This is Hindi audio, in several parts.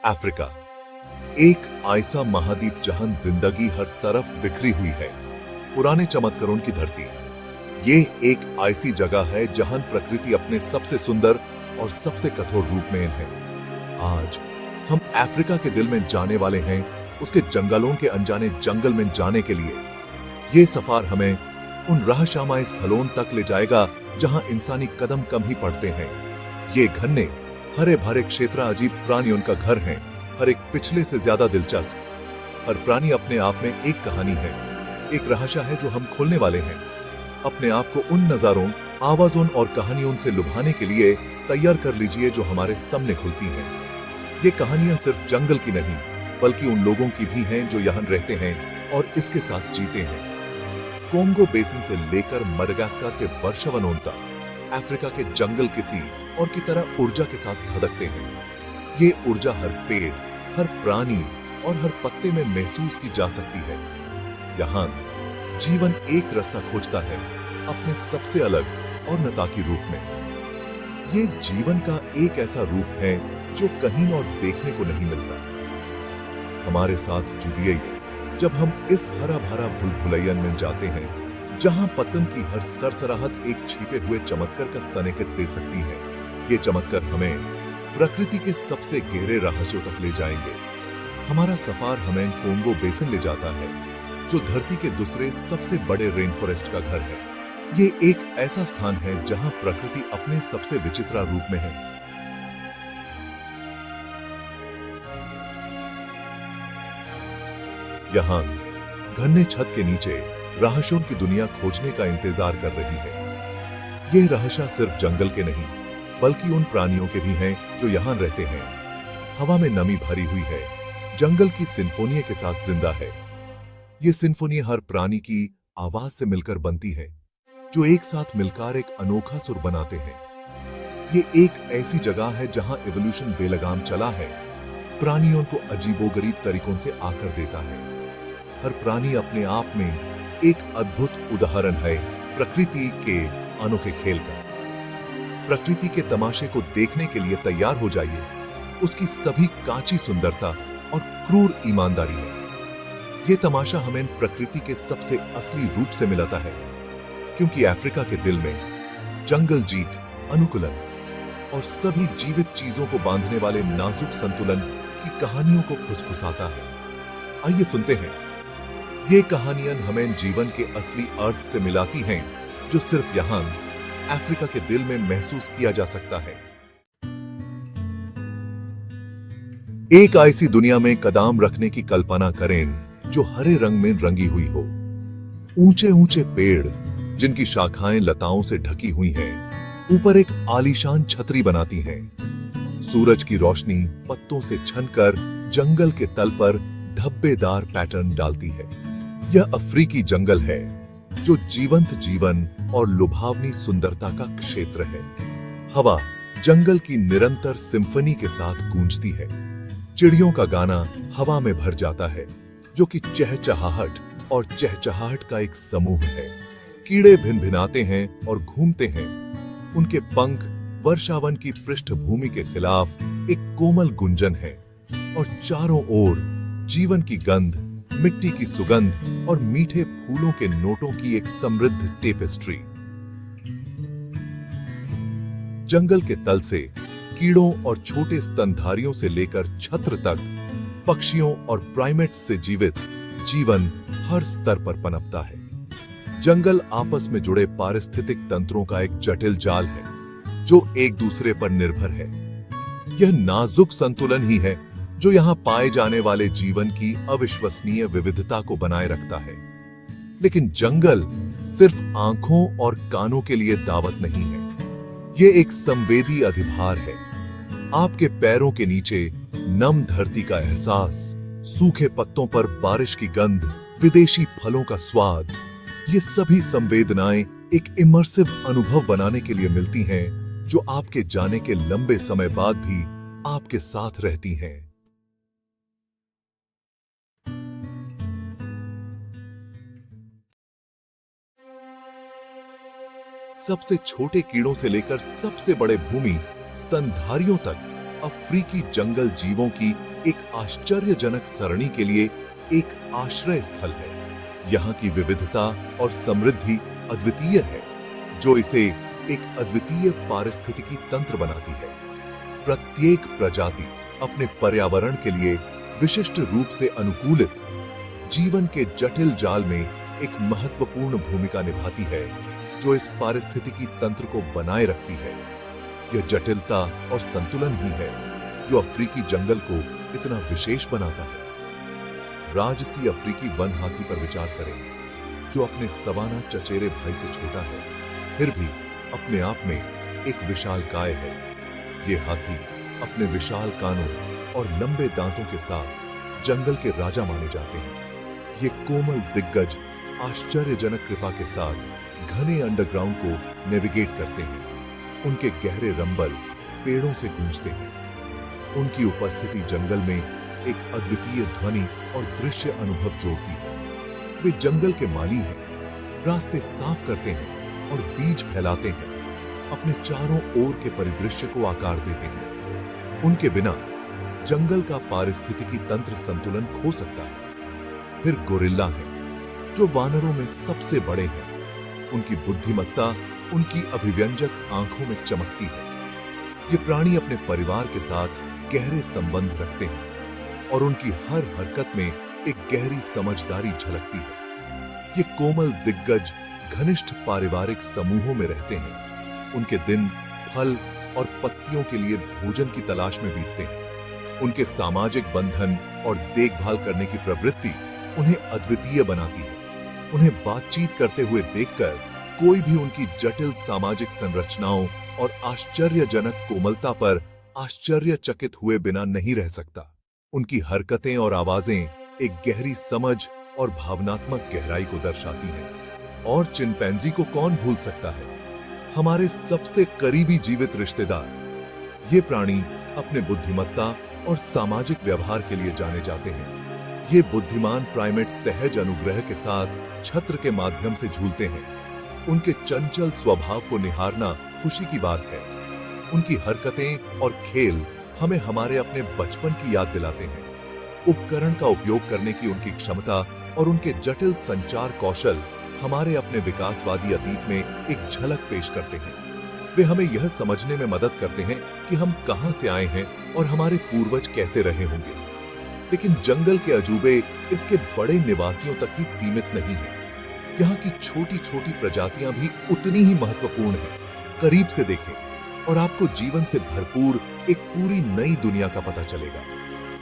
अफ्रीका, एक ऐसा महाद्वीप जहां जिंदगी हर तरफ बिखरी हुई है, पुराने चमत्कारों की धरती। ये एक ऐसी जगह है जहां प्रकृति अपने सबसे सुंदर और सबसे कठोर रूप में है। आज हम अफ्रीका के दिल में जाने वाले हैं, उसके जंगलों के अनजाने जंगल में जाने के लिए। ये सफर हमें उन रहस्यमय स्थलों तक ले जाएगा जहां इंसानी कदम कम ही पड़ते हैं। ये घने हरे भरे क्षेत्र अजीब प्राणियों का घर है, हर एक पिछले से ज्यादा दिलचस्प। हर प्राणी अपने आप में एक कहानी है, एक रहस्य है जो हम खोलने वाले हैं। अपने आप को उन नजारों, आवाजों और कहानियों से लुभाने के लिए तैयार कर लीजिए जो हमारे सामने खुलती हैं। ये कहानियां सिर्फ जंगल की नहीं, बल्कि उन लोगों की भी हैं जो यहाँ रहते हैं और इसके साथ जीते हैं। कोंगो बेसिन से लेकर मडागास्कर के वर्षावनों तक अफ्रीका के जंगल किसी और की तरह ऊर्जा के साथ धधकते हैं। ये ऊर्जा हर पेड़, हर प्राणी और हर पत्ते में महसूस की जा सकती है। यहाँ जीवन एक रास्ता खोजता है, अपने सबसे अलग और नताकी रूप में। ये जीवन का एक ऐसा रूप है जो कहीं और देखने को नहीं मिलता। हमारे साथ जुड़िए जब हम इस हरा भरा भूल-भुलैयन में जाते हैं, जहां पतन की हर सरसराहट एक छिपे हुए चमत्कार का संकेत दे सकती है। ये चमत्कार हमें प्रकृति के सबसे गहरे रहस्यों तक ले जाएंगे। हमारा सफर हमें कोंगो बेसिन ले जाता है, जो धरती के दूसरे सबसे बड़े रेन फॉरेस्ट का घर है। ये एक ऐसा स्थान है जहां प्रकृति अपने सबसे विचित्र रूप में है। यहाँ घने छत के नीचे रहस्यों की दुनिया खोजने का इंतजार कर रही है। ये रहस्य सिर्फ जंगल के नहीं, बल्कि उन प्राणियों के भी हैं जो यहाँ रहते हैं। हवा में नमी भरी हुई है, जंगल की सिम्फोनी के साथ जिंदा है। ये सिम्फोनी हर प्राणी की आवाज से मिलकर बनती है, जो एक साथ मिलकर एक अनोखा सुर बनाते हैं। ये एक ऐसी जगह है जहां एवोल्यूशन बेलगाम चला है, प्राणियों को अजीबोगरीब तरीकों से आकर देता है। हर प्राणी अपने आप में एक अद्भुत उदाहरण है प्रकृति के अनोखे खेल का। प्रकृति के तमाशे को देखने के लिए तैयार हो जाइए, उसकी सभी कांची सुंदरता और क्रूर ईमानदारी में। यह तमाशा हमें प्रकृति के सबसे असली रूप से मिलाता है, क्योंकि अफ्रीका के दिल में जंगल जीत, अनुकूलन और सभी जीवित चीजों को बांधने वाले नाजुक संतुलन की कहानियों को फुसफुसाता है। आइए सुनते हैं। ये कहानियां हमें जीवन के असली अर्थ से मिलाती हैं, जो सिर्फ यहाँ अफ्रीका के दिल में महसूस किया जा सकता है। एक ऐसी दुनिया में कदम रखने की कल्पना करें जो हरे रंग में रंगी हुई हो। ऊंचे ऊंचे पेड़ जिनकी शाखाएं लताओं से ढकी हुई हैं, ऊपर एक आलीशान छतरी बनाती हैं। सूरज की रोशनी पत्तों से छनकर जंगल के तल पर धब्बेदार पैटर्न डालती है। यह अफ्रीकी जंगल है जो जीवंत जीवन और लुभावनी सुंदरता का क्षेत्र है। हवा जंगल की निरंतर सिम्फनी के साथ गूंजती है। चिड़ियों का गाना हवा में भर जाता है, जो कि चहचहाहट और चहचहाहट का एक समूह है। कीड़े भिनभिनाते हैं और घूमते हैं। उनके पंख वर्षावन की पृष्ठभूमि के खिलाफ एक कोमल गुंजन है, और चारों ओर जीवन की गंध, मिट्टी की सुगंध और मीठे फूलों के नोटों की एक समृद्ध टेपेस्ट्री। जंगल के तल से कीड़ों और छोटे स्तनधारियों से लेकर छत्र तक, पक्षियों और प्राइमेट्स से जीवित जीवन हर स्तर पर पनपता है। जंगल आपस में जुड़े पारिस्थितिक तंत्रों का एक जटिल जाल है, जो एक दूसरे पर निर्भर है। यह नाजुक संतुलन ही है जो यहाँ पाए जाने वाले जीवन की अविश्वसनीय विविधता को बनाए रखता है। लेकिन जंगल सिर्फ आंखों और कानों के लिए दावत नहीं है। ये एक संवेदी अधिभार है। आपके पैरों के नीचे नम धरती का एहसास, सूखे पत्तों पर बारिश की गंध, विदेशी फलों का स्वाद, ये सभी संवेदनाएं एक इमर्सिव अनुभव बनाने के लिए मिलती हैं, जो आपके जाने के लंबे समय बाद भी आपके साथ रहती हैं। सबसे छोटे कीड़ों से लेकर सबसे बड़े भूमि स्तनधारियों तक अफ्रीकी जंगल जीवों की एक आश्चर्यजनक सरणी के लिए एक आश्रय स्थल है। यहाँ की विविधता और समृद्धि अद्वितीय है, जो इसे एक अद्वितीय पारिस्थितिकी तंत्र बनाती है। प्रत्येक प्रजाति अपने पर्यावरण के लिए विशिष्ट रूप से अनुकूलित जीवन के जटिल जाल में एक महत्वपूर्ण भूमिका निभाती है, जो इस पारिस्थितिकी तंत्र को बनाए रखती है। यह जटिलता और संतुलन ही है जो अफ्रीकी जंगल को इतना विशेष बनाता है। राजसी अफ्रीकी वन हाथी पर विचार करें, जो अपने सवाना चचेरे भाई से छोटा है, फिर भी अपने आप में एक विशालकाय है। ये हाथी अपने विशाल कानों और लंबे दांतों के साथ जंगल के राजा माने जाते हैं। ये कोमल दिग्गज आश्चर्यजनक कृपा के साथ घने अंडरग्राउंड को नेविगेट करते हैं। उनके गहरे रंबल पेड़ों से गूंजते हैं। उनकी उपस्थिति जंगल में एक अद्वितीय ध्वनि और दृश्य अनुभव जोड़ती है। वे जंगल के माली हैं, रास्ते साफ करते हैं और बीज फैलाते हैं, अपने चारों ओर के परिदृश्य को आकार देते हैं। उनके बिना जंगल का पारिस्थितिकी तंत्र संतुलन खो सकता है। फिर गोरिल्ला हैं, जो वानरों में सबसे बड़े हैं। उनकी बुद्धिमत्ता उनकी अभिव्यंजक आंखों में चमकती है। ये प्राणी अपने परिवार के साथ गहरे संबंध रखते हैं और उनकी हर हरकत में एक गहरी समझदारी झलकती है। ये कोमल दिग्गज घनिष्ठ पारिवारिक समूहों में रहते हैं। उनके दिन फल और पत्तियों के लिए भोजन की तलाश में बीतते हैं। उनके सामाजिक बंधन और देखभाल करने की प्रवृत्ति उन्हें अद्वितीय बनाती है। उन्हें बातचीत करते हुए देखकर कोई भी उनकी जटिल सामाजिक संरचनाओं और आश्चर्यजनक कोमलता पर आश्चर्यचकित हुए बिना नहीं रह सकता। उनकी हरकतें और आवाजें एक गहरी समझ और भावनात्मक गहराई को दर्शाती हैं। और चिंपैंजी को कौन भूल सकता है, हमारे सबसे करीबी जीवित रिश्तेदार। ये प्राणी अपने बुद्धिमत्ता और सामाजिक व्यवहार के लिए जाने जाते हैं। ये बुद्धिमान प्राइमेट सहज अनुग्रह के साथ छत्र के माध्यम से झूलते हैं। उनके चंचल स्वभाव को निहारना खुशी की बात है। उनकी हरकतें और खेल हमें हमारे अपने बचपन की याद दिलाते हैं। उपकरण का उपयोग करने की उनकी क्षमता और उनके जटिल संचार कौशल हमारे अपने विकासवादी अतीत में एक झलक पेश करते हैं। वे हमें यह समझने में मदद करते हैं कि हम कहां से आए हैं और हमारे पूर्वज कैसे रहे होंगे। लेकिन जंगल के अजूबे इसके बड़े निवासियों तक ही सीमित नहीं है। यहाँ की छोटी छोटी प्रजातियां भी उतनी ही महत्वपूर्ण हैं। करीब से देखें और आपको जीवन से भरपूर एक पूरी नई दुनिया का पता चलेगा।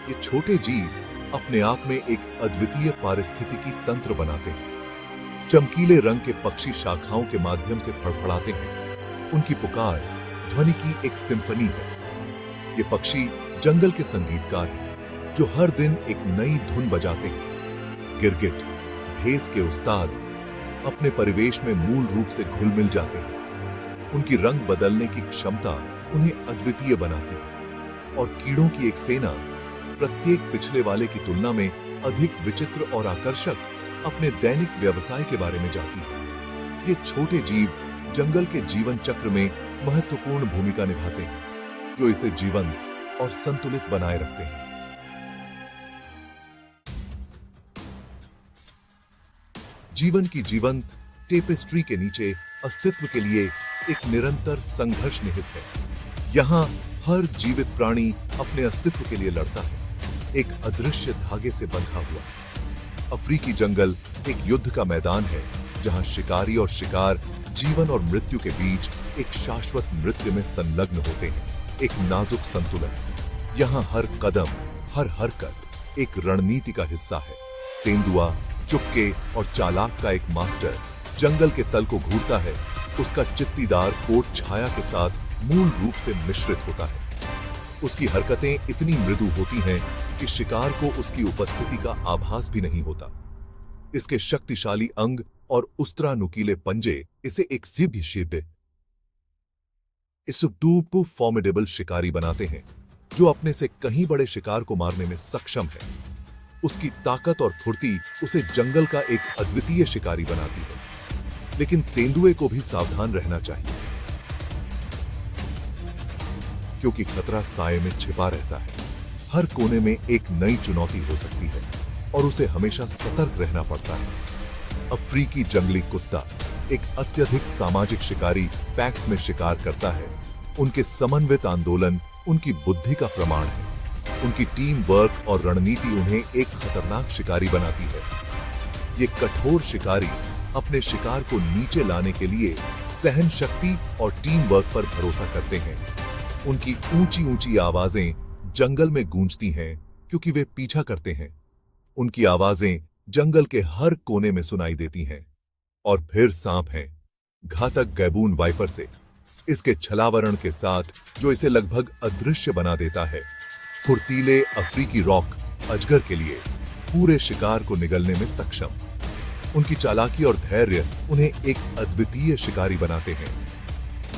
ये छोटे जीव अपने आप में एक अद्वितीय पारिस्थितिकी तंत्र बनाते हैं। चमकीले रंग के पक्षी शाखाओं के माध्यम से फड़फड़ाते हैं। उनकी पुकार ध्वनि की एक सिम्फनी है। ये पक्षी जंगल के संगीतकार हैं, जो हर दिन एक नई धुन बजाते हैं। गिरगिट, भेस के उस्ताद, अपने परिवेश में मूल रूप से घुल मिल जाते हैं। उनकी रंग बदलने की क्षमता उन्हें अद्वितीय बनाती है। और कीड़ों की एक सेना प्रत्येक पिछले वाले की तुलना में अधिक विचित्र और आकर्षक अपने दैनिक व्यवसाय के बारे में जानती है। ये छोटे जीव जंगल के जीवन चक्र में महत्वपूर्ण भूमिका निभाते हैं, जो इसे जीवंत और संतुलित बनाए रखते हैं। जीवन की जीवंत टेपेस्ट्री के नीचे अस्तित्व के लिए एक निरंतर संघर्ष निहित है। यहाँ हर जीवित प्राणी अपने अस्तित्व के लिए लड़ता है, एक अदृश्य धागे से बंधा हुआ। अफ्रीकी जंगल एक युद्ध का मैदान है, जहाँ शिकारी और शिकार जीवन और मृत्यु के बीच एक शाश्वत नृत्य में संलग्न होते हैं। एक नाजुक संतुलन। यहाँ हर कदम, हर हरकत एक रणनीति का हिस्सा है। तेंदुआ चुपके और चालाक का एक मास्टर जंगल के तल को घूरता है। उसका चित्तीदार कोट छाया के साथ मूल रूप से मिश्रित होता है। उसकी हरकतें इतनी मृदु होती हैं कि शिकार को उसकी उपस्थिति का आभास भी नहीं होता। इसके शक्तिशाली अंग और उस्त्रा नुकीले पंजे इसे एक फॉर्मिडेबल शिकारी बनाते हैं, जो अपने से कहीं बड़े शिकार को मारने में सक्षम है। उसकी ताकत और फुर्ती उसे जंगल का एक अद्वितीय शिकारी बनाती है। लेकिन तेंदुए को भी सावधान रहना चाहिए, क्योंकि खतरा साए में छिपा रहता है। हर कोने में एक नई चुनौती हो सकती है और उसे हमेशा सतर्क रहना पड़ता है। अफ्रीकी जंगली कुत्ता एक अत्यधिक सामाजिक शिकारी पैक्स में शिकार करता है। उनके समन्वित आंदोलन उनकी बुद्धि का प्रमाण है। उनकी टीम वर्क और रणनीति उन्हें एक खतरनाक शिकारी बनाती है। ये कठोर शिकारी अपने शिकार को नीचे लाने के लिए सहन शक्ति और टीम वर्क पर भरोसा करते हैं। उनकी ऊंची ऊंची आवाजें जंगल में गूंजती हैं क्योंकि वे पीछा करते हैं। उनकी आवाजें जंगल के हर कोने में सुनाई देती हैं। और फिर सांप है, घातक गैबून वाइपर से, इसके छलावरण के साथ जो इसे लगभग अदृश्य बना देता है। फुर्तीले अफ्रीकी रॉक अजगर के लिए पूरे शिकार को निगलने में सक्षम। उनकी चालाकी और धैर्य उन्हें एक अद्वितीय शिकारी बनाते हैं।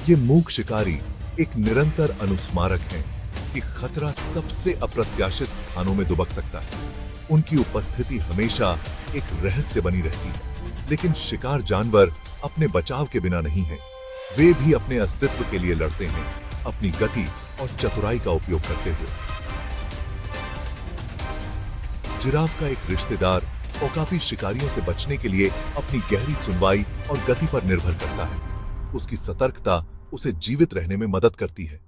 ये मूक शिकारी एक निरंतर अनुस्मारक हैं कि खतरा सबसे अप्रत्याशित स्थानों में दुबक सकता है। उनकी उपस्थिति हमेशा एक रहस्य बनी रहती है। लेकिन शिकार जानवर अपने बचाव के बिना नहीं हैं। वे भी अपने अस्तित्व के लिए लड़ते हैं, अपनी गति और चतुराई का उपयोग करते हुए। जिराफ का एक रिश्तेदार ओकापी शिकारियों से बचने के लिए अपनी गहरी सुनवाई और गति पर निर्भर करता है। उसकी सतर्कता उसे जीवित रहने में मदद करती है।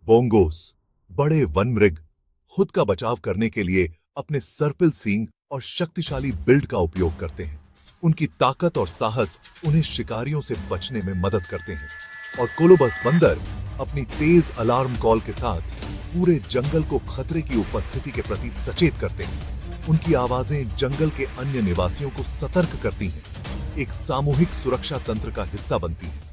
बोंगोस बड़े वन मृग खुद का बचाव करने के लिए अपने सर्पिल सींग और शक्तिशाली बिल्ड का उपयोग करते हैं। उनकी ताकत और साहस उन्हें शिकारियों से बचने में मदद करते हैं। और कोलोबस बंदर अपनी तेज अलार्म कॉल के साथ पूरे जंगल को खतरे की उपस्थिति के प्रति सचेत करते हैं। उनकी आवाजें जंगल के अन्य निवासियों को सतर्क करती हैं, एक सामूहिक सुरक्षा तंत्र का हिस्सा बनती हैं।